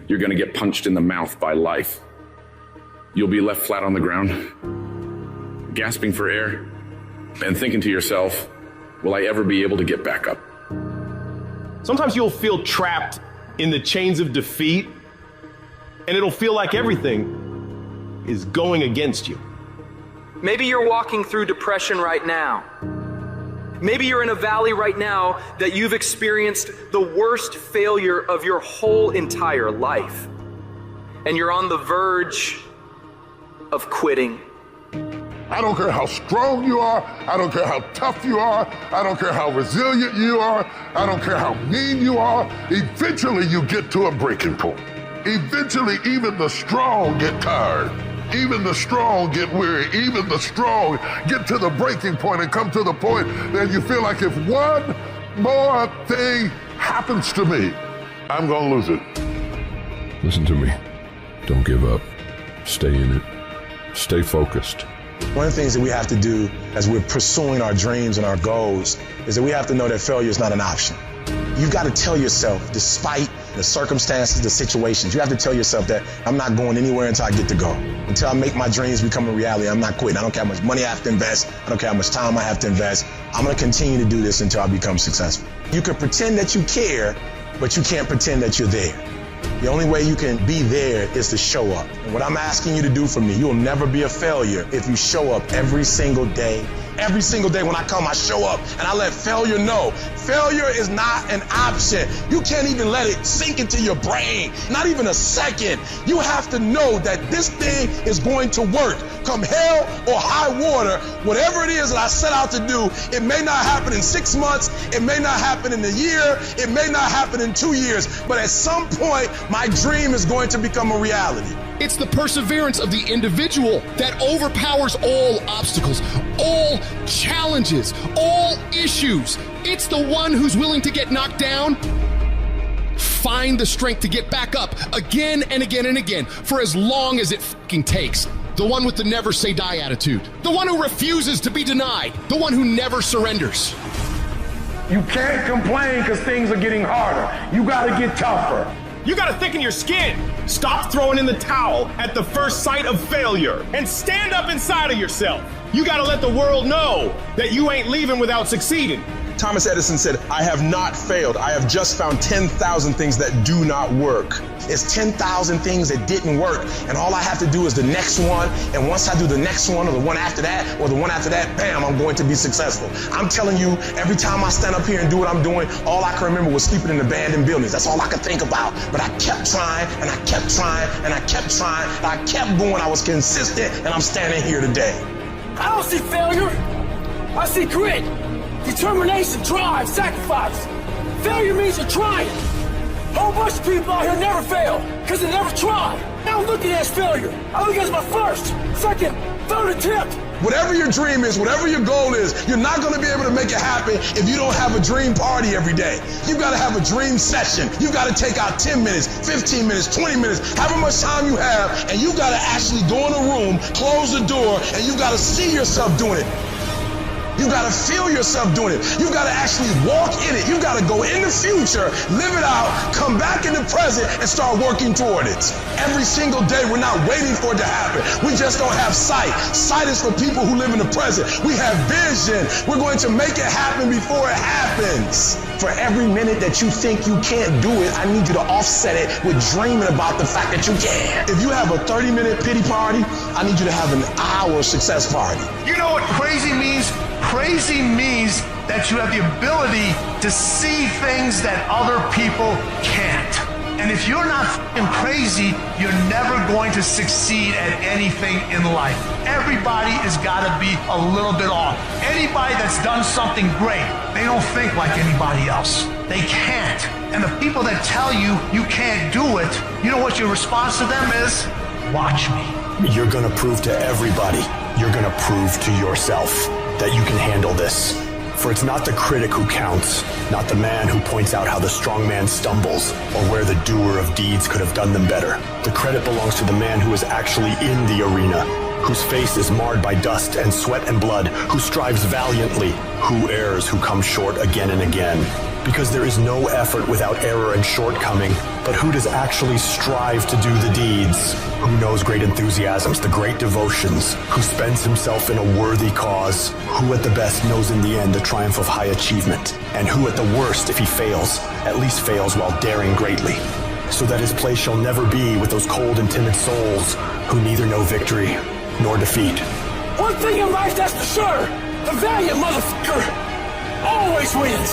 you're going to get punched in the mouth by life. You'll be left flat on the ground, gasping for air, and thinking to yourself, will I ever be able to get back up? Sometimes you'll feel trapped in the chains of defeat, and it'll feel like everything is going against you. Maybe you're walking through depression right now. Maybe you're in a valley right now that you've experienced the worst failure of your whole entire life. And you're on the verge of quitting. I don't care how strong you are. I don't care how tough you are. I don't care how resilient you are. I don't care how mean you are. Eventually you get to a breaking point. Eventually even the strong get tired. Even the strong get weary. Even the strong get to the breaking point and come to the point that you feel like if one more thing happens to me, I'm gonna lose it. Listen to me. Don't give up. Stay in it. Stay focused. One of the things that we have to do as we're pursuing our dreams and our goals is that we have to know that failure is not an option. You've got to tell yourself, despite the circumstances, the situations, you have to tell yourself that I'm not going anywhere until I get to go. Until I make my dreams become a reality, I'm not quitting. I don't care how much money I have to invest. I don't care how much time I have to invest. I'm going to continue to do this until I become successful. You can pretend that you care, but you can't pretend that you're there. The only way you can be there is to show up. And what I'm asking you to do for me, you'll never be a failure if you show up every single day. Every single day when I come, I show up and I let failure know. Failure is not an option. You can't even let it sink into your brain, not even a second. You have to know that this thing is going to work. Come hell or high water, whatever it is that I set out to do, it may not happen in 6 months, it may not happen in a year, it may not happen in 2 years, but at some point, my dream is going to become a reality. It's the perseverance of the individual that overpowers all obstacles, all challenges, all issues. It's the one who's willing to get knocked down, find the strength to get back up again and again and again for as long as it fucking takes. The one with the never say die attitude. The one who refuses to be denied. The one who never surrenders. You can't complain because things are getting harder. You gotta get tougher. You gotta thicken your skin. Stop throwing in the towel at the first sight of failure and stand up inside of yourself. You gotta let the world know that you ain't leaving without succeeding. Thomas Edison said, I have not failed. I have just found 10,000 things that do not work. It's 10,000 things that didn't work. And all I have to do is the next one. And once I do the next one or the one after that or the one after that, bam, I'm going to be successful. I'm telling you, every time I stand up here and do what I'm doing, all I can remember was sleeping in abandoned buildings. That's all I could think about. But I kept trying and I kept trying and I kept trying. And I kept going. I was consistent and I'm standing here today. I don't see failure. I see grit. Determination, drive, sacrifice. Failure means you're trying. A whole bunch of people out here never fail because they never try. I don't look at it as failure. I look at it as my first, second, third attempt. Whatever your dream is, whatever your goal is, you're not going to be able to make it happen if you don't have a dream party every day. You've got to have a dream session. You've got to take out 10 minutes, 15 minutes, 20 minutes, however much time you have, and you've got to actually go in a room, close the door, and you've got to see yourself doing it. You gotta feel yourself doing it. You gotta actually walk in it. You gotta go in the future, live it out, come back in the present, and start working toward it. Every single day, we're not waiting for it to happen. We just don't have sight. Sight is for people who live in the present. We have vision. We're going to make it happen before it happens. For every minute that you think you can't do it, I need you to offset it with dreaming about the fact that you can. If you have a 30-minute pity party, I need you to have an hour success party. You know what crazy means? Crazy means that you have the ability to see things that other people can't. And if you're not f***ing crazy, you're never going to succeed at anything in life. Everybody has got to be a little bit off. Anybody that's done something great, they don't think like anybody else. They can't. And the people that tell you you can't do it, you know what your response to them is? Watch me. You're going to prove to everybody, you're going to prove to yourself that you can handle this. For it's not the critic who counts, not the man who points out how the strong man stumbles, or where the doer of deeds could have done them better. The credit belongs to the man who is actually in the arena, whose face is marred by dust and sweat and blood, who strives valiantly, who errs, who comes short again and again. Because there is no effort without error and shortcoming. But who does actually strive to do the deeds? Who knows great enthusiasms, the great devotions? Who spends himself in a worthy cause? Who at the best knows in the end the triumph of high achievement? And who at the worst, if he fails, at least fails while daring greatly? So that his place shall never be with those cold and timid souls who neither know victory nor defeat. One thing in life that's for sure, the valiant motherfucker always wins.